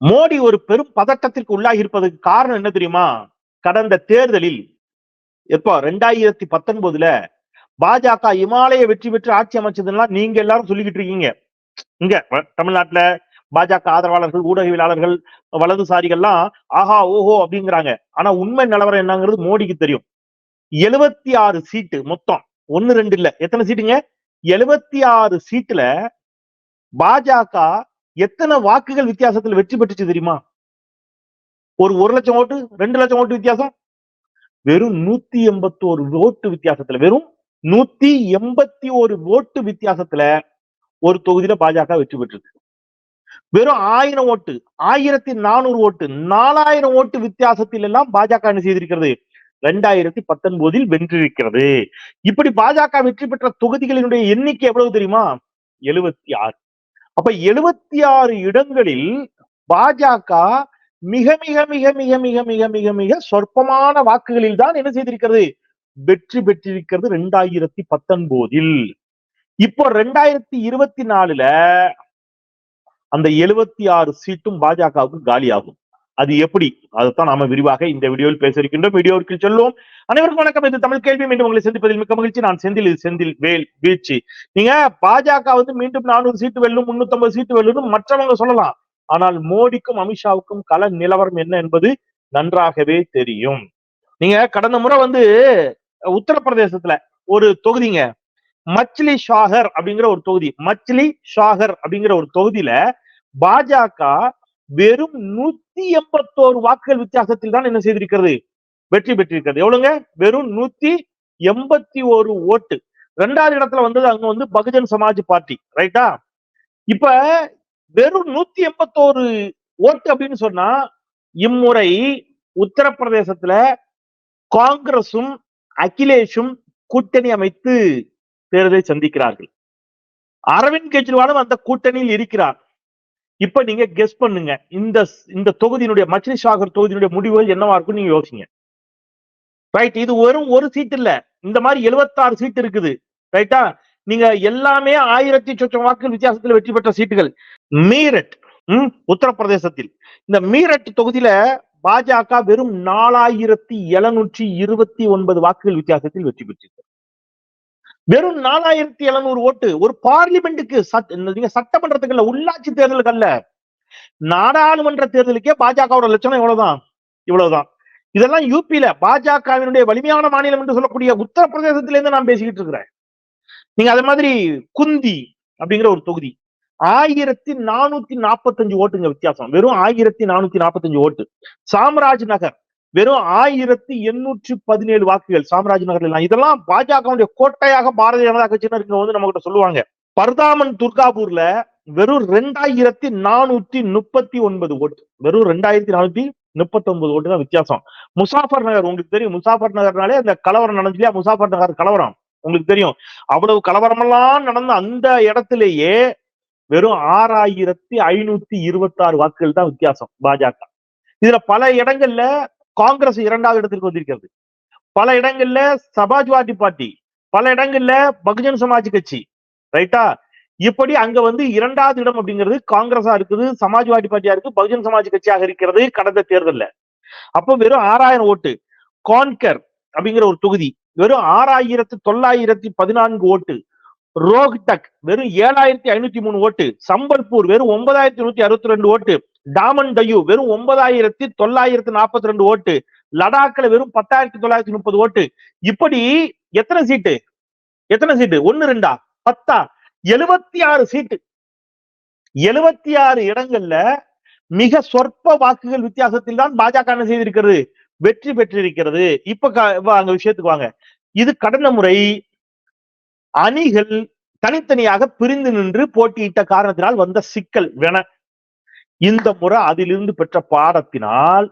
மோடி ஒரு பெரும் பதட்டத்திற்கு உள்ளாகி இருப்பதற்கு காரணம் என்ன தெரியுமா? கடந்த தேர்தலில் எப்போ 2019 பாஜக இமாலய வெற்றி பெற்று ஆட்சி அமைச்சதுன்னா நீங்க எல்லாரும் சொல்லிக்கிட்டு இருக்கீங்க. இங்க தமிழ்நாட்டுல பாஜக ஆதரவாளர்கள், ஊடகவியலாளர்கள், வலதுசாரிகள்லாம் ஆஹா ஓஹோ அப்படிங்கிறாங்க. ஆனா உண்மை நிலவரம் என்னங்கிறது மோடிக்கு தெரியும். 76 சீட்டு மொத்தம், 1 2 இல்ல. எத்தனை சீட்டுங்க? 76 சீட்டுல பாஜக எத்தனை வாக்குகள் வித்தியாசத்தில் வெற்றி பெற்றுச்சு தெரியுமா? ஒரு 1 லட்சம் ஓட்டு, 2 லட்சம் ஓட்டு வித்தியாசம். வெறும் 181 ஓட்டு வித்தியாசத்துல, வெறும் 181 ஓட்டு வித்தியாசத்துல ஒரு தொகுதியில பாஜக வெற்றி பெற்றது. வெறும் 1000 ஓட்டு, 1400 ஓட்டு, 4000 ஓட்டு வித்தியாசத்தில் எல்லாம் பாஜக என்ன செய்திருக்கிறது? 2019 வென்றிருக்கிறது. இப்படி பாஜக வெற்றி பெற்ற தொகுதிகளினுடைய எண்ணிக்கை எவ்வளவு தெரியுமா? 76. அப்ப 76 இடங்களில் பாஜக மிக மிக மிக மிக மிக மிக மிக மிக சொற்பமான வாக்குகளில் தான் என்ன செய்திருக்கிறது? வெற்றி பெற்றிருக்கிறது 2019. இப்போ 2024 அந்த 76 சீட்டும் பாஜகவுக்கு காலியாகும். அது எப்படி? அதைத்தான் நாம விரிவாக இந்த வீடியோவில் பேச இருக்கின்றோம். வீடியோவுக்கு செல்வோம். அனைவருக்கும் வணக்கம். இது தமிழ் கேள்வி. மீண்டும் உங்களை சந்திப்பதில் மிக்க மகிழ்ச்சி. நான் செந்தில் வேல் வீழ்ச்சி. நீங்க பாஜக மீண்டும் 400 சீட்டு வெல்லும், 350 சீட்டு வெல்லும் மற்றவங்க சொல்லலாம். ஆனால் மோடிக்கும் அமித்ஷாவுக்கும் கள நிலவரம் என்ன என்பது நன்றாகவே தெரியும். நீங்க கடந்த முறை உத்தரப்பிரதேசத்துல ஒரு தொகுதிங்க, மச்லி ஷாகர் அப்படிங்கிற ஒரு தொகுதி, மச்லி ஷாகர் அப்படிங்கிற ஒரு தொகுதியில பாஜக வெறும் 181 வாக்குகள் வித்தியாசத்தில் தான் என்ன செய்திருக்கிறது? வெற்றி பெற்றிருக்கிறது. எவ்வளவுங்க? வெறும் 181 ஓட்டு. 2வது இடத்துல வந்தது அங்க பகுஜன் சமாஜ் பார்ட்டி, ரைட்டா? இப்ப வெறும் 181 ஓட்டு அப்படின்னு சொன்னா, இம்முறை உத்தரப்பிரதேசத்துல காங்கிரசும் அகிலேஷும் கூட்டணி அமைத்து தேர்தலை சந்திக்கிறார்கள். அரவிந்த் கெஜ்ரிவாலும் அந்த கூட்டணியில் இருக்கிறார். இப்ப நீங்க கெஸ் பண்ணுங்க, இந்த தொகுதியினுடைய, மச்லி ஷாகர் தொகுதியினுடைய முடிவுகள் என்னவா இருக்கும் நீங்க யோசிங்க. ரைட்? இது வெறும் ஒரு சீட் இல்ல, இந்த மாதிரி 76 சீட் இருக்குது, ரைட்டா? நீங்க எல்லாமே 1000 சொச்சம் வாக்குகள் வித்தியாசத்தில் வெற்றி பெற்ற சீட்டுகள். மீரட், உத்தரப்பிரதேசத்தில் இந்த மீரட் தொகுதியில பாஜக வெறும் 4729 வாக்குகள் வித்தியாசத்தில் வெற்றி பெற்றிருக்கு. வெறும் 4700 ஓட்டு. ஒரு பார்லிமெண்ட்டுக்கு, சட்டமன்றத்துக்கு, உள்ளாட்சி தேர்தலுக்கு அல்ல, நாடாளுமன்ற தேர்தலுக்கே பாஜகவோட லட்சணம் இவ்வளவுதான். இதெல்லாம் யூபியில, பாஜகவினுடைய வலிமையான மாநிலம் என்று சொல்லக்கூடிய உத்தரப்பிரதேசத்திலிருந்து நான் பேசிக்கிட்டு இருக்கிறேன். நீங்க அதே மாதிரி குந்தி அப்படிங்கிற ஒரு தொகுதி, 1445 ஓட்டுங்க வித்தியாசம். வெறும் 1445 ஓட்டு. சாம்ராஜ் நகர் வெறும் 1817 வாக்குகள். சாம்ராஜ் நகர்ல இதெல்லாம் பாஜகவுடைய கோட்டையாக பாரதிய ஜனதா கட்சியினர் நம்ம கிட்ட சொல்லுவாங்க. பர்தாமன் துர்காபூர்ல வெறும் 2439 ஓட்டு. வெறும் 2439 ஓட்டு தான் வித்தியாசம். முசாஃபர் நகர் உங்களுக்கு தெரியும். முசாஃபர் நகர்னாலே அந்த கலவரம் நடந்துச்சு இல்லையா? முசாஃபர் நகர் கலவரம் உங்களுக்கு தெரியும். அவ்வளவு கலவரமெல்லாம் நடந்த அந்த இடத்திலேயே வெறும் 6526 வாக்குகள் தான் வித்தியாசம் பாஜக. இதுல பல இடங்கள்ல காங்கிரஸ் 2வது இடத்திற்கு வந்திருக்கிறது, பல இடங்கள்ல சமாஜ்வாதி பார்ட்டி, பல இடங்கள்ல பகுஜன் சமாஜ் கட்சி, ரைட்டா? இப்படி அங்க 2வது இடம் அப்படிங்கிறது காங்கிரஸா இருக்குது, சமாஜ்வாதி பார்ட்டியா இருக்கு, பகுஜன் சமாஜ் கட்சியாக இருக்கிறது கடந்த தேர்தல்ல. அப்போ வெறும் 6000 ஓட்டு. கான்கர் அப்படிங்கிற ஒரு தொகுதி வெறும் 6914 ஓட்டு. ரோஹ்டக் வெறும் 7503 ஓட்டு. சம்பல்பூர் வெறும் 9162 ஓட்டு. டாமன் டையூ வெறும் 9942 ஓட்டு. லடாக்ல வெறும் 10930 ஓட்டு. இப்படி எத்தனை சீட்டு? 1 2 10 76 சீட்டு. 76 இடங்கள்ல மிக சொற்ப வாக்குகள் வித்தியாசத்தில் தான் பாஜக என்ன செய்திருக்கிறது? வெற்றி பெற்றிருக்கிறது. இப்ப அங்க விஷயத்துக்கு வாங்க. இது கடந்த முறை அணிகள் தனித்தனியாக பிரிந்து நின்று போட்டியிட்ட காரணத்தினால் வந்த சிக்கல் வேண. இந்த முறை அதிலிருந்து பெற்ற பாடத்தினால்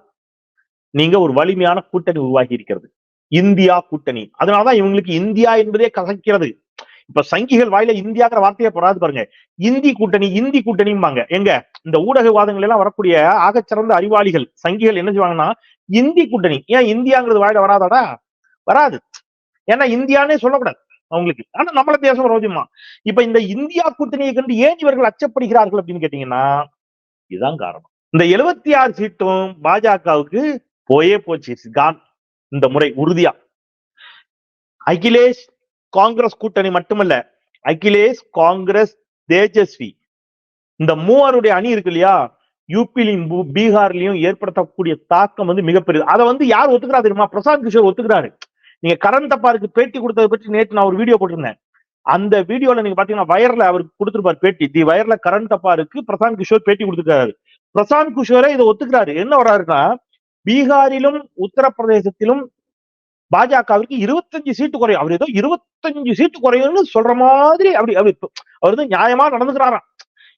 நீங்க ஒரு வலிமையான கூட்டணி உருவாகி இருக்கிறது, இந்தியா கூட்டணி. அதனாலதான் இவங்களுக்கு இந்தியா என்பதே கசக்கிறது. இப்ப சங்கிகள் வாயில இந்தியாங்கிற வார்த்தையை போறாது பாருங்க. இந்தி கூட்டணிம்பாங்க. எங்க இந்த ஊடகவாதங்கள் எல்லாம் வரக்கூடிய ஆகச்சிறந்த அறிவாளிகள் சங்கிகள் என்ன செய்வாங்கன்னா, இந்தி கூட்டணி. ஏன் இந்தியாங்கிறது வாயில வராதாடா? வராது. ஏன்னா இந்தியானே சொல்லக்கூடாது அவங்களுக்கு. ஆனா நம்மள தேசம் ரோஜமா. இப்ப இந்த இந்தியா கூட்டணியை கண்டு ஏன் இவர்கள் அச்சப்படுகிறார்கள் அப்படின்னு கேட்டீங்கன்னா, இதுதான் காரணம். இந்த 76 சீட்டும் பாஜகவுக்கு போயே போச்சு. இந்த முறை உறுதியா அகிலேஷ் காங்கிரஸ் கூட்டணி மட்டுமல்ல, அகிலேஷ் காங்கிரஸ் தேஜஸ்வி இந்த மூவருடைய அணி இருக்கு இல்லையா, யூபிலையும் பீகார்லயும் ஏற்படுத்தக்கூடிய தாக்கம் வந்து மிகப்பெரியது. அதை வந்து யார் ஒத்துக்கிறா தெரியுமா? பிரசாந்த் கிஷோர் ஒத்துக்கிறாரு. நீங்க கரண் தப்பாருக்கு பேட்டி கொடுத்ததை பற்றி நேற்று நான் ஒரு வீடியோ போட்டிருந்தேன். அந்த வீடியோல நீங்க பாத்தீங்கன்னா வயர்ல அவருக்கு கொடுத்திருப்பாரு பேட்டி. தி வயர்ல கரண் தப்பாருக்கு பிரசாந்த் கிஷோர் பேட்டி கொடுத்திருக்காரு. பிரசாந்த் கிஷோரே இதை ஒத்துக்கிறாரு. என்ன வர்றாருன்னா, பீகாரிலும் உத்தரப்பிரதேசத்திலும் பாஜகவிற்கு 25 சீட்டு குறையும். அவர் ஏதோ 25 சீட்டு குறையும்னு சொல்ற மாதிரி அப்படி அவர் வந்து நியாயமா நடந்துக்கிறாராம்.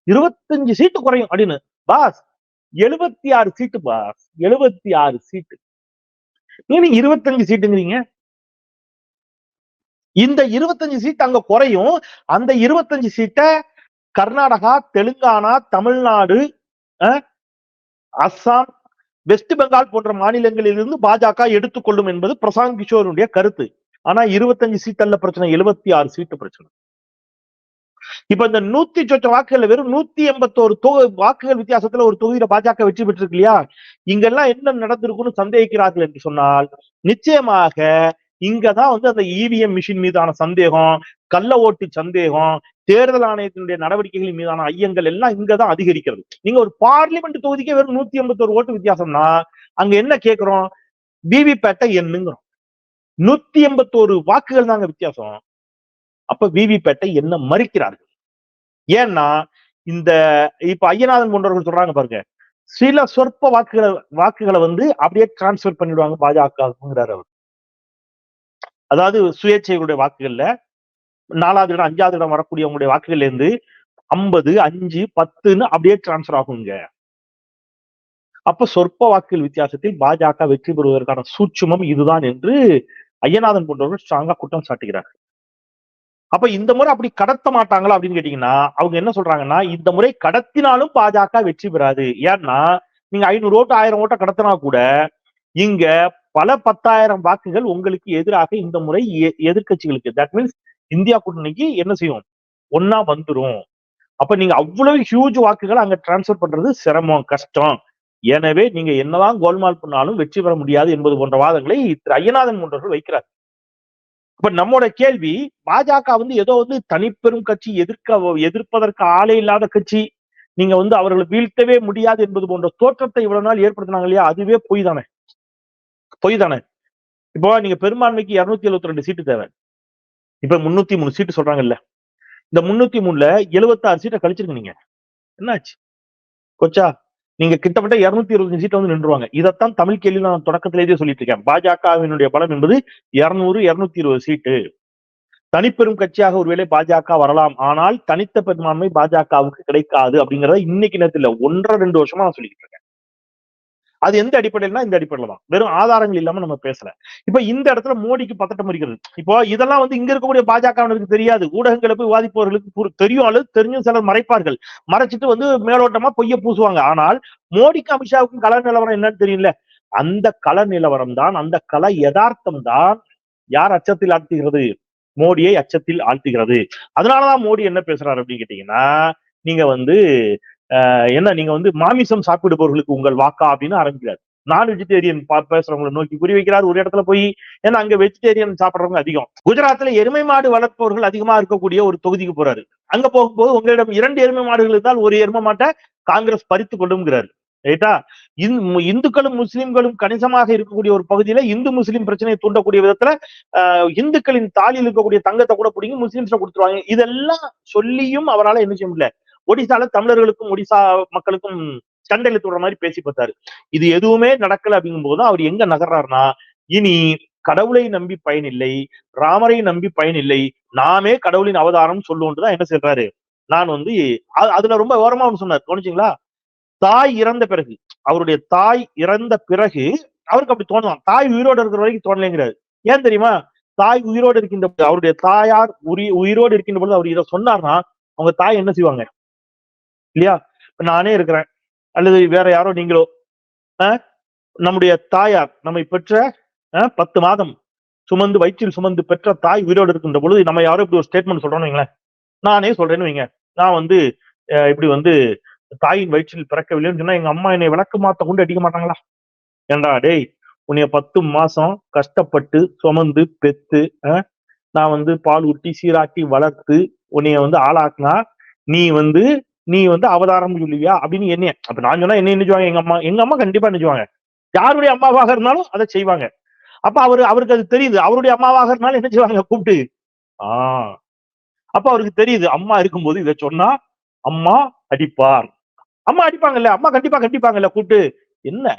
25 சீட்டு குறையும் அப்படின்னு. பாஸ் 76 சீட்டு பாஸ், 76 சீட்டு. நீங்க 25 சீட்டுங்கிறீங்க. இந்த 25 சீட் அங்க குறையும். அந்த 25 சீட்டை கர்நாடகா, தெலுங்கானா, தமிழ்நாடு, அஸ்ஸாம், வெஸ்ட் பெங்கால் போன்ற மாநிலங்களில் இருந்து பாஜக எடுத்துக்கொள்ளும் என்பது பிரசாந்த் கிஷோருடைய கருத்து. ஆனா 25 சீட் அல்ல பிரச்சனை, 76 சீட்டு பிரச்சனை. இப்ப இந்த 100 சொச்ச வாக்குகள் வெறும் 181 வாக்குகள் வித்தியாசத்துல ஒரு தொகுதியில பாஜக வெற்றி பெற்றிருக்கு இல்லையா, இங்கெல்லாம் என்ன நடந்திருக்குன்னு சந்தேகிக்கிறார்கள் என்று சொன்னால், நிச்சயமாக இங்கதான் வந்து அந்த இவிஎம் மிஷின் மீதான சந்தேகம், கள்ள ஓட்டு சந்தேகம், தேர்தல் ஆணையத்தினுடைய நடவடிக்கைகள் மீதான ஐயங்கள் எல்லாம் இங்கதான் அதிகரிக்கிறது. நீங்க ஒரு பார்லிமெண்ட் தொகுதிக்கே வெறும் 181 ஓட்டு வித்தியாசம்னா அங்க என்ன கேட்கிறோம்? விவிபேட்டை என்னங்கிறோம். 181 வாக்குகள் தாங்க வித்தியாசம். அப்ப விவிபேட்டை என்ன மறிக்கிறார்கள். ஏன்னா இந்த இப்ப ஐயநாதன் போன்றவர்கள் சொல்றாங்க பாருங்க, சில சொற்ப வாக்குகளை வந்து அப்படியே டிரான்ஸ்பர் பண்ணிடுவாங்க பாஜகங்கிறார் அவர். அதாவது சுயேட்சைகளுடைய வாக்குகள்ல 4வது இடம் 5வது இடம் வரக்கூடியவங்களுடைய வாக்குகள்ல இருந்து 50, 5, 10ன்னு அப்படியே டிரான்ஸ்பர் ஆகுங்க. அப்ப சொற்ப வாக்குகள் வித்தியாசத்தில் பாஜக வெற்றி பெறுவதற்கான சூட்சுமம் இதுதான் என்று ஐயநாதன் போன்றவர்கள் ஸ்ட்ராங்கா குற்றம் சாட்டுகிறார். அப்ப இந்த முறை அப்படி கடத்த மாட்டாங்களா அப்படின்னு கேட்டீங்கன்னா, அவங்க என்ன சொல்றாங்கன்னா, இந்த முறை கடத்தினாலும் பாஜக வெற்றி பெறாது. ஏன்னா நீங்க 500 ஓட்டு 1000 ஓட்டை கடத்தினா கூட இங்க பல 10,000 வாக்குகள் உங்களுக்கு எதிராக இந்த முறை எதிர்கட்சிகளுக்கு, தட் மீன்ஸ் இந்தியா கூட்டணிக்கு என்ன செய்யும், ஒன்னா வந்துரும். அப்ப நீங்க அவ்வளவு ஹியூஜ் வாக்குகள் அங்க டிரான்ஸ்பர் பண்றது சிரமம், கஷ்டம். எனவே நீங்க என்னதான் கோல்மால் பண்ணாலும் வெற்றி பெற முடியாது என்பது போன்ற வாதங்களை திரு ஐயநாதன் போன்றவர்கள் வைக்கிறார். இப்ப நம்மோட கேள்வி, பாஜக வந்து ஏதோ வந்து தனிப்பெரும் கட்சி, எதிர்ப்பதற்கு ஆளே இல்லாத கட்சி, நீங்க வந்து அவர்களை வீழ்த்தவே முடியாது என்பது போன்ற தோற்றத்தை இவ்வளவு நாள் ஏற்படுத்தினாங்க இல்லையா, அதுவே பொய் தானே. இப்போ நீங்க பெரும்பான்மைக்கு 272 சீட்டு தேவை. இப்ப 303 சீட்டு சொல்றாங்கல்ல, இந்த 303ல 76 சீட்டை கழிச்சிருங்க. நீங்க என்னாச்சு கொச்சா? நீங்க கிட்டத்தட்ட 225 சீட்டை வந்து நின்றுவாங்க. இதைத்தான் தமிழ் கேள்வி நான் தொடக்கத்திலேயே சொல்லிட்டு இருக்கேன். பாஜகவினுடைய பலம் என்பது 200, 220 சீட்டு. தனிப்பெரும் கட்சியாக ஒருவேளை பாஜக வரலாம், ஆனால் தனித்த பெரும்பான்மை பாஜகவுக்கு கிடைக்காது அப்படிங்கறத இன்னைக்கு நேரத்தில் 1.5-2 வருஷமா நான் சொல்லிட்டு இருக்கேன். அது எந்த அடிப்படையில்னா இந்த அடிப்படையில தான், வெறும் ஆதாரங்கள் இல்லாம நம்ம பேசல. இப்ப இந்த இடத்துல மோடிக்கு பதட்டம் இருக்கிறது. இப்போ இதெல்லாம் வந்து இங்க இருக்கக்கூடிய பாஜகவினருக்கு தெரியாது, ஊடகங்களை போய் விவாதிப்பவர்களுக்கு தெரியும், அல்லது தெரிஞ்சும் சிலர் மறைப்பார்கள். மறைச்சிட்டு வந்து மேலோட்டமா பொய்ய பூசுவாங்க. ஆனால் மோடிக்கும் அமித்ஷாவுக்கும் கள நிலவரம் என்னன்னு தெரியல. அந்த கள நிலவரம் தான், அந்த கள யதார்த்தம் தான் யார் அச்சத்தில் ஆழ்த்துகிறது, மோடியை அச்சத்தில் ஆழ்த்துகிறது. அதனாலதான் மோடி என்ன பேசுறாரு அப்படின்னு கேட்டீங்கன்னா, நீங்க வந்து என்ன, நீங்க வந்து மாமிசம் சாப்பிடுபவர்களுக்கு உங்கள் வாக்கா அப்படின்னு ஆரம்பிக்கிறார். நான் வெஜிடேரியன் பேசுறவங்களை நோக்கி குறி வைக்கிறார் ஒரு இடத்துல போய். ஏன்னா அங்க வெஜிடேரியன் சாப்பிடுறவங்க அதிகம். குஜராத்ல எருமை மாடு வளர்ப்பவர்கள் அதிகமா இருக்கக்கூடிய ஒரு தொகுதிக்கு போறாரு. அங்க போகும்போது உங்களிடம் 2 எருமை மாடுகள் இருந்தால் ஒரு எருமை மாட்டை காங்கிரஸ் பறித்து கொள்ளுங்கிறாரு. ரைட்டா? இந்துக்களும் முஸ்லிம்களும் கணிசமாக இருக்கக்கூடிய ஒரு பகுதியில இந்து முஸ்லிம் பிரச்சனையை தூண்டக்கூடிய விதத்துல இந்துக்களின் தாலியில் இருக்கக்கூடிய தங்கத்தை கூட பிடிங்கி முஸ்லிம்ஸ் கொடுத்துருவாங்க. இதெல்லாம் சொல்லியும் அவரால் என்ன செய்ய முடியல. ஒடிசால தமிழர்களுக்கும் ஒடிசா மக்களுக்கும் சண்டையில தோடுற மாதிரி பேசி பார்த்தாரு. இது எதுவுமே நடக்கல அப்படிங்கும் போது அவர் எங்க நகர்றாருன்னா, இனி கடவுளை நம்பி பயனில்லை, ராமரை நம்பி பயனில்லை, நாமே கடவுளின் அவதாரம் சொல்லுவோன்னுதான் என்ன சொல்றாரு. நான் வந்து அதுல ரொம்ப விவரமா சொன்னார், கவனிச்சிங்களா? தாய் இறந்த பிறகு, அவருடைய தாய் இறந்த பிறகு அவருக்கு அப்படி தோணுவான். தாய் உயிரோடு இருக்கிற வரைக்கும் தோணலைங்கிறாரு. ஏன் தெரியுமா? தாய் உயிரோடு இருக்கின்ற, அவருடைய தாயார் உயிரோடு இருக்கின்ற பொழுது அவர் இதை சொன்னார்னா அவங்க தாய் என்ன செய்வாங்க இல்லையா? நானே இருக்கிறேன் அல்லது வேற யாரோ நீங்களோ, நம்முடைய தாயார் நம்மை பெற்ற 10 மாதம் சுமந்து வயிற்றில் சுமந்து பெற்ற தாய் உயிரோடு இருக்கின்ற பொழுது நம்ம யாரோ இப்படி ஒரு ஸ்டேட்மெண்ட் சொல்றோம்னு வைங்களேன், நானே சொல்றேன்னு வைங்க, நான் வந்து இப்படி வந்து தாயின் வயிற்றில் பிறக்கவில்லைன்னு சொன்னா எங்க அம்மா என்னை விளக்கு மாத்த கொண்டு அடிக்க மாட்டாங்களா? ஏண்டா டேய், உன்னைய 10 மாசம் கஷ்டப்பட்டு சுமந்து பெத்து நான் பால் ஊட்டி சீராட்டி வளர்த்து உன்னைய ஆளாக்குனா நீ நீ அவதாரம் சொல்லுவியா அப்படின்னு என்ன அப்ப நான் சொன்னா என்ன நினைச்சுவாங்க? எங்க அம்மா கண்டிப்பா நினைச்சுவாங்க. யாருடைய அம்மாவாக இருந்தாலும் அதை செய்வாங்க. அப்ப அவருக்கு அது தெரியுது. அவருடைய அம்மாவாக இருந்தாலும் என்ன செய்வாங்க? கூப்பிட்டு ஆஹ் அப்ப அவருக்கு தெரியுது அம்மா இருக்கும்போது இதை சொன்னா அம்மா அடிப்பார். அம்மா அடிப்பாங்கல்ல, அம்மா கண்டிப்பா கண்டிப்பாங்கல்ல கூப்பிட்டு. என்ன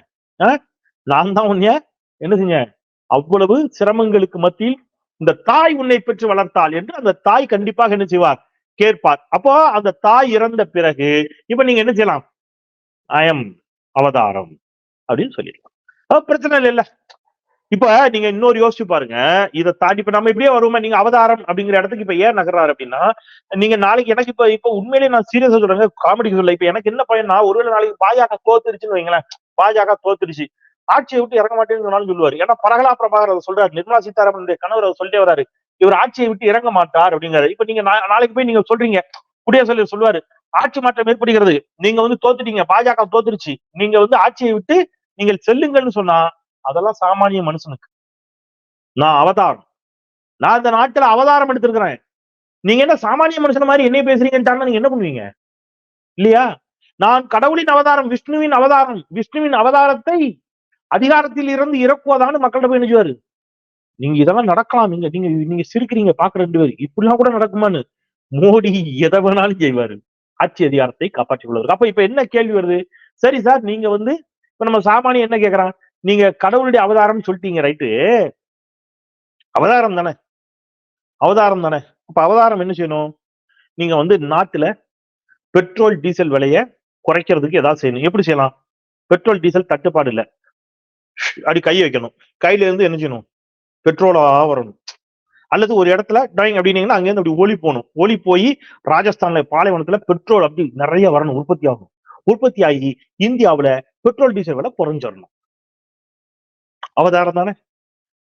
நான் தான் உன்னைய என்ன செஞ்சேன்? அவ்வளவு சிரமங்களுக்கு மத்தியில் இந்த தாய் உன்னை பெற்று வளர்த்தாள் என்று அந்த தாய் கண்டிப்பாக என்ன செய்வார்? கேட்பார். அப்போ அந்த தாய் இறந்த பிறகு இப்ப நீங்க என்ன செய்யலாம்? ஐயம் அவதாரம் அப்படின்னு சொல்லிடலாம். பிரச்சனை இல்ல. இப்ப நீங்க இன்னொரு யோசிச்சு பாருங்க. இதை தாண்டி இப்ப நம்ம இப்படியே வருவோமே, நீங்க அவதாரம் அப்படிங்கிற இடத்துக்கு இப்ப ஏன் நகர்றாரு அப்படின்னா, நீங்க நாளைக்கு எனக்கு இப்ப உண்மையிலேயே நான் சீரியஸா சொல்றேங்க, காமெடிக்கு சொல்ல. இப்ப எனக்கு என்ன பயன்னா, ஒருவேளை நாளைக்கு பாஜக தோத்துருச்சுன்னு வைங்களேன், பாஜக தோத்துருச்சு, ஆட்சியை விட்டு இறங்க மாட்டேன்னு சொன்னாலும் சொல்லுவாரு. ஏன்னா பரகலா பிரபாகர் அதை சொல்றாரு, நிர்மலா சீதாராமன் கணவர் அவர் சொல்லிட்டே வராரு, இவர் ஆட்சியை விட்டு இறங்க மாட்டார் அப்படிங்கிறாரு. இப்ப நீங்க நாளைக்கு போய் நீங்க சொல்றீங்க, குடியரசுத் சொல்லுவாரு ஆட்சி மாற்றம் ஏற்படுகிறது, நீங்க தோத்துட்டீங்க, பாஜக தோத்துருச்சு, நீங்க ஆட்சியை விட்டு நீங்கள் செல்லுங்கன்னு சொன்னா அதெல்லாம் சாமானிய மனுஷனுக்கு. நான் அவதாரம், நான் இந்த நாட்டுல அவதாரம் எடுத்திருக்கிறேன், நீங்க என்ன சாமானிய மனுஷன் மாதிரி என்ன பேசுறீங்கன்னு நீங்க என்ன பண்ணுவீங்க? இல்லையா? நான் கடவுளின் அவதாரம், விஷ்ணுவின் அவதாரம், விஷ்ணுவின் அவதாரத்தை அதிகாரத்தில் இருந்து இறக்குவதான்னு மக்கள்கிட்ட போய் நினைச்சுவாரு. நீங்க இதெல்லாம் நடக்கலாம், நீங்க நீங்க நீங்க சிரிக்கிறீங்க பாக்குற 2 பேர், இப்படிலாம் கூட நடக்குமான்னு மோடி எதை வேணாலும் செய்வாரு ஆட்சி அதிகாரத்தை காப்பாற்றிக் கொள்வதற்கு. அப்ப இப்ப என்ன கேள்வி வருது? சரி சார், நீங்க இப்ப நம்ம சாமானிய என்ன கேட்கறான்? நீங்க கடவுளுடைய அவதாரம் சொல்லிட்டீங்க, ரைட்டு, அவதாரம் தானே, அவதாரம் தானே. அப்ப அவதாரம் என்ன செய்யணும்? நீங்க நாட்டுல பெட்ரோல் டீசல் விலையை குறைக்கிறதுக்கு ஏதாவது செய்யணும். எப்படி செய்யலாம்? பெட்ரோல் டீசல் தட்டுப்பாடு இல்ல, அப்படி கை வைக்கணும், கையில இருந்து என்ன செய்யணும்? பெட்ரோலா வரணும். அல்லது ஒரு இடத்துல டாயிங் அப்படின்னீங்கன்னா அங்க இருந்து அப்படி ஒளி போகணும், ஒளி போய் ராஜஸ்தான்ல பாலைவனத்துல பெட்ரோல் அப்படி நிறைய வரணும், உற்பத்தி ஆகணும், உற்பத்தி ஆகி இந்தியாவுல பெட்ரோல் டீசல் விலை குறைஞ்சிடணும். அவதாரம் தானே,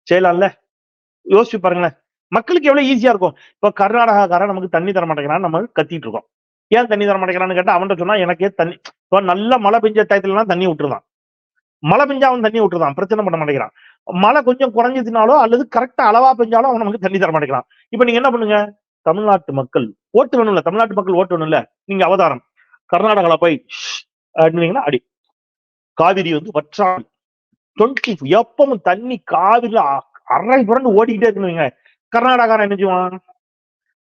செய்யலாம்ல? யோசிச்சு பாருங்களேன், மக்களுக்கு எவ்வளவு ஈஸியா இருக்கும். இப்ப கர்நாடகாக்காரன் நமக்கு தண்ணி தர மாட்டேங்கிறான்னு நம்ம கத்திட்டு இருக்கோம். ஏன் தண்ணி தர மாட்டேங்கிறான்னு கேட்டா அவன்கிட்ட சொன்னா எனக்கே தண்ணி, இப்ப நல்ல மழை பெஞ்ச டயத்துலலாம் தண்ணி விட்டுருதான், மழை பெஞ்சா அவன் தண்ணி விட்டுருதான், பிரச்சனை பண்ண மாட்டேங்கிறான். மழை கொஞ்சம் குறைஞ்சதுனாலோ அல்லது கரெக்டா அளவா பெஞ்சாலும் அவன் நமக்கு தண்ணி தர மாட்டேங்கிறான். இப்ப நீங்க என்ன பண்ணுங்க? தமிழ்நாட்டு மக்கள் ஓட்டு வேணும்ல, தமிழ்நாட்டு மக்கள் ஓட்டு வேணும்ல, நீங்க அவதாரம் கர்நாடகால போய் அடி காவிரி வற்றாது 20 எப்பவும் தண்ணி காவிரில அரை புரண்டு ஓடிக்கிட்டே இருக்குங்க. கர்நாடகாரன் என்ன செய்வான்?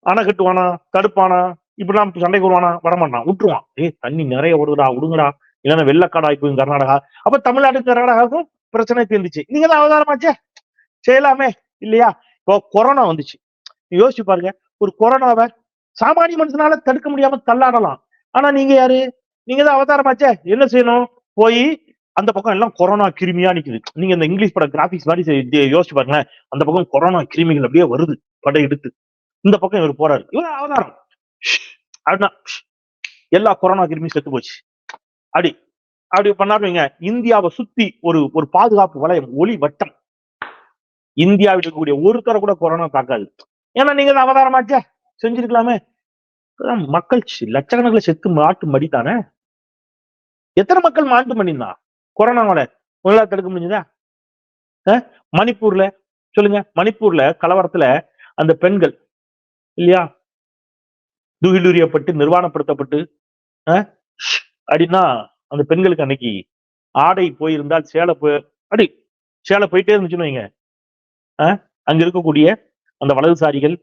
அணை கட்டுவானா, தடுப்பானா, இப்படிலாம் சண்டை வருவானா? வரமாட்டான், விட்டுருவான். தண்ணி நிறைய ஓடுதுடா, விடுங்கடா, இல்லைன்னா வெள்ளக்காடா இப்போ கர்நாடகா. அப்ப தமிழ்நாடு கர்நாடகாவுக்கும் பிரச்சனை தீர்ந்துச்சு. நீங்க தான் அவதாரமாச்சே, செய்யலாமே இல்லையா? இப்போ கொரோனா வந்துச்சு, யோசிச்சு பாருங்க. ஒரு கொரோனாவை சாமானிய மனுஷனால தடுக்க முடியாம தள்ளாடலாம். ஆனா நீங்க யாரு? நீங்க தான் அவதாரமாச்சே. என்ன செய்யணும்? போய் அந்த பக்கம் எல்லாம் கொரோனா கிருமியா நிக்குது. நீங்க இந்த இங்கிலீஷ் பட கிராபிக்ஸ் மாதிரி யோசிச்சு பாருங்களேன். அந்த பக்கம் கொரோனா கிருமிகள் அப்படியே வருது படை எடுத்து, இந்த பக்கம் இவர் போறாரு, இவர் அவதாரம் அப்படின்னா எல்லா கொரோனா கிருமி செத்து போச்சு. அப்படி அப்படி பண்ணாருங்க. இந்தியாவை சுத்தி ஒரு ஒரு பாதுகாப்பு வளையம், ஒளி வட்டம், இந்தியாவில் இருக்கக்கூடிய ஒருத்தரை கூட கொரோனா தாக்காது. ஏன்னா நீங்க தான் அவதாரமாச்சே, செஞ்சிருக்கலாமே. மக்கள் லட்சக்கணக்கில் செத்து மாட்டு மடித்தானே. எத்தனை மக்கள் மாட்டு மடிந்தான் கொரோனாவோட? உங்களால தடுக்க முடிஞ்சதா? மணிப்பூர்ல சொல்லுங்க, மணிப்பூர்ல கலவரத்துல அந்த பெண்கள் இல்லையா துகிலுரியப்பட்டு நிர்வாணப்படுத்தப்பட்டு அப்படின்னா அந்த பெண்களுக்கு அன்னைக்கு ஆடை போயிருந்தால் சேலை அப்படி சேலை போயிட்டே இருந்துச்சுன்னு வைங்க, அங்க இருக்கக்கூடிய அந்த வலதுசாரிகள்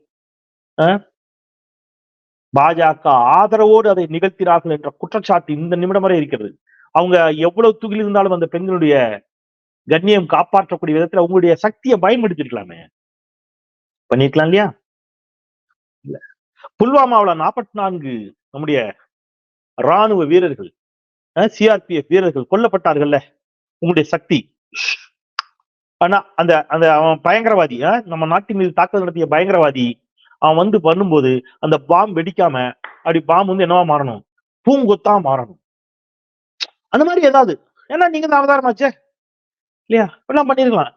பாஜக ஆதரவோடு அதை நிகழ்த்தினார்கள் என்ற குற்றச்சாட்டு இந்த நிமிடம் வரை இருக்கிறது. அவங்க எவ்வளவு துகில் இருந்தாலும் அந்த பெண்களுடைய கண்ணியம் காப்பாற்றக்கூடிய விதத்துல உங்களுடைய சக்தியை பயன்படுத்திருக்கலாமே, பண்ணிருக்கலாம் இல்லையா? இல்ல. புல்வாமாவுல 44 நம்முடைய ராணுவ வீரர்கள், சிஆர்பிஎஃப் வீரர்கள் கொல்லப்பட்டார்கள்ல, உங்களுடைய சக்தி. ஆனா அந்த அந்த அவன் பயங்கரவாதி, நம்ம நாட்டின் மீது தாக்குதல் நடத்திய பயங்கரவாதி, அவன் பண்ணும்போது அந்த பாம்பு வெடிக்காம அப்படி பாம்பு என்னவா மாறணும்? பூங்கொத்தா மாறணும். அந்த மாதிரி ஏதாவது, ஏன்னா நீங்க தான் அவதாரமாச்சே இல்லையா? இப்பெல்லாம் பண்ணிருக்கலாம்.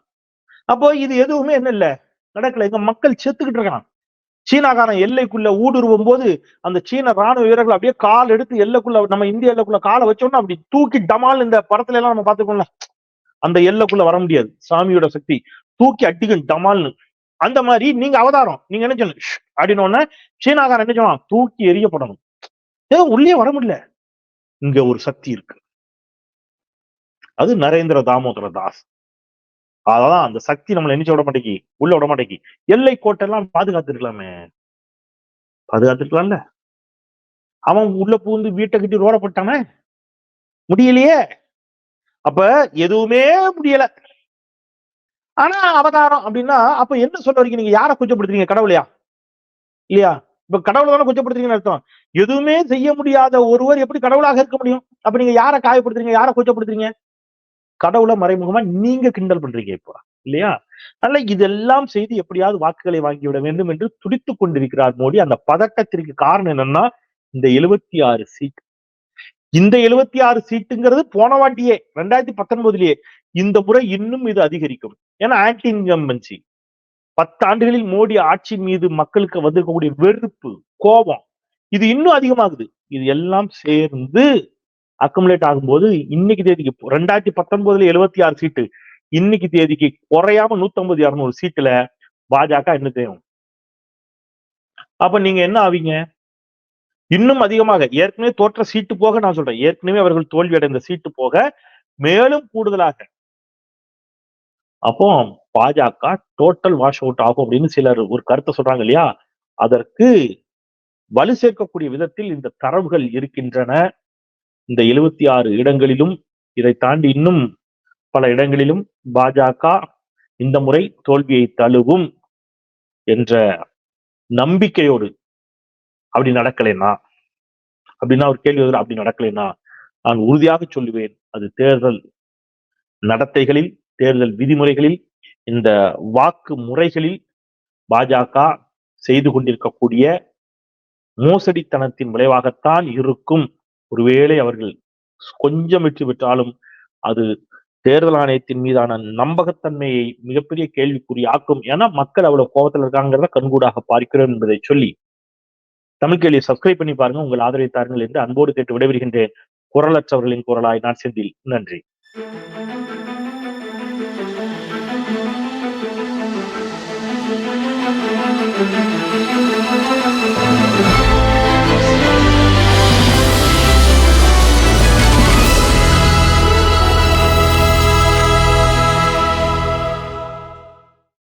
அப்போ இது எதுவுமே என்ன இல்ல நடக்கல. எங்க மக்கள் செத்துக்கிட்டு இருக்கான். சீனாக்காரன் எல்லைக்குள்ள ஊடுருவும் போது அந்த சீன ராணுவ வீரர்கள் அப்படியே கால் எடுத்து எல்லைக்குள்ள, நம்ம இந்திய எல்லைக்குள்ள காலை வச்சோம்னா அப்படி தூக்கி டமால், இந்த படத்துல எல்லாம் நம்ம பாத்துக்கோம்ல, அந்த எல்லைக்குள்ள வர முடியாது. சாமியோட சக்தி தூக்கி அட்டிக்கும் டமால்னு. அந்த மாதிரி நீங்க அவதாரம், நீங்க என்ன சொல்லணும் அப்படின்னு சீனாக்காரன் என்ன சொல்லுவான், தூக்கி எரியப்படணும். உள்ளே வர முடியல. இங்க ஒரு சக்தி இருக்கு, அது நரேந்திர தாமோதர தாஸ். அதான் அந்த சக்தி நம்மள என்ன விட மாட்டேங்கி, உள்ள விட மாட்டேங்கி. எல்லை கோட்டெல்லாம் பாதுகாத்துருக்கலாமே, பாதுகாத்துருக்கலாம்ல. அவன் உள்ள பூந்து வீட்டை கட்டி ரோட போட்டானே, முடியலையே. அப்ப எதுவுமே முடியல. ஆனா அவதாரம் அப்படின்னா அப்ப என்ன சொல்ல வரீங்க, நீங்க யாரை கொச்சப்படுத்துறீங்க, கடவுளையா? இல்லையா? இப்ப கடவுளை தானே கொச்சப்படுத்துறீங்கன்னு அர்த்தம். எதுவுமே செய்ய முடியாத ஒருவர் எப்படி கடவுளாக இருக்க முடியும்? அப்ப நீங்க யாரை காயப்படுத்துறீங்க, யாரை கொச்சப்படுத்துறீங்க? கடவுளை மறைமுகமா நீங்க கிண்டல் பண்றீங்க இப்போ, இல்லையா? அதனால இதெல்லாம் செய்து எப்படியாவது வாக்குகளை வாங்கிவிட வேண்டும் என்று துடித்துக் கொண்டிருக்கிறார் மோடி. அந்த பதட்டத்திற்கு காரணம் என்னன்னா, இந்த 76 சீட். இந்த 76 சீட்டுங்கிறது போன வாட்டியே 2019லயே, இந்த முறை இன்னும் இது அதிகரிக்கும். ஏன்னா ஆன்டி இன்கம்பன்சி, 10 ஆண்டுகளில் மோடி ஆட்சி மீது மக்களுக்கு வந்திருக்கக்கூடிய வெறுப்பு, கோபம், இது இன்னும் அதிகமாகுது. இது எல்லாம் சேர்ந்து அக்குமுலேட் ஆகும்போது இன்னைக்கு தேதிக்கு 2019ல 76 சீட்டு, இன்னைக்கு தேதிக்கு குறையாம 150 200 சீட்டுல பாஜக என்ன செய்யும்? அப்ப நீங்க என்ன ஆவீங்க? இன்னும் அதிகமாக, ஏற்கனவே தோற்ற சீட்டு போக நான் சொல்றேன், ஏற்கனவே அவர்கள் தோல்வி அடைந்த சீட்டு போக மேலும் கூடுதலாக, அப்போ பாஜக டோட்டல் வாஷ் அவுட் ஆகும் அப்படின்னு சிலர் ஒரு கருத்தை சொல்றாங்க இல்லையா? அதற்கு வலு சேர்க்கக்கூடிய விதத்தில் இந்த தரவுகள் இருக்கின்றன. இந்த 76 இடங்களிலும், இதை தாண்டி இன்னும் பல இடங்களிலும் பாஜக இந்த முறை தோல்வியை தழுவும் என்ற நம்பிக்கையோடு, அப்படி நடக்கலைன்னா, அப்படின்னா ஒரு கேள்வி வருது, அப்படி நடக்கலைன்னா நான் உறுதியாக சொல்லுவேன், அது தேர்தல் நடத்தைகளில், தேர்தல் விதிமுறைகளில், இந்த வாக்கு முறைகளில் பாஜக செய்து கொண்டிருக்கக்கூடிய மோசடித்தனத்தின் விளைவாகத்தான் இருக்கும். ஒருவேளை அவர்கள் கொஞ்சம் வெற்றி பெற்றாலும் அது தேர்தல் ஆணையத்தின் மீதான நம்பகத்தன்மையை மிகப்பெரிய கேள்விக்குறியாக்கும். ஏன்னா மக்கள் அவ்வளவு கோபத்தில் இருக்காங்கிறத கண்கூடாக பார்க்கிறோம் என்பதை சொல்லி, தமிழ் கேள்வியை சப்ஸ்கிரைப் பண்ணி பாருங்க, உங்கள் ஆதரவை தாருங்கள் என்று அன்போடு கேட்டு விடைபெறுகின்றேன். குரலற்றவர்களின் குரலாய் நான் செந்தில். நன்றி. Thank you. Thank you.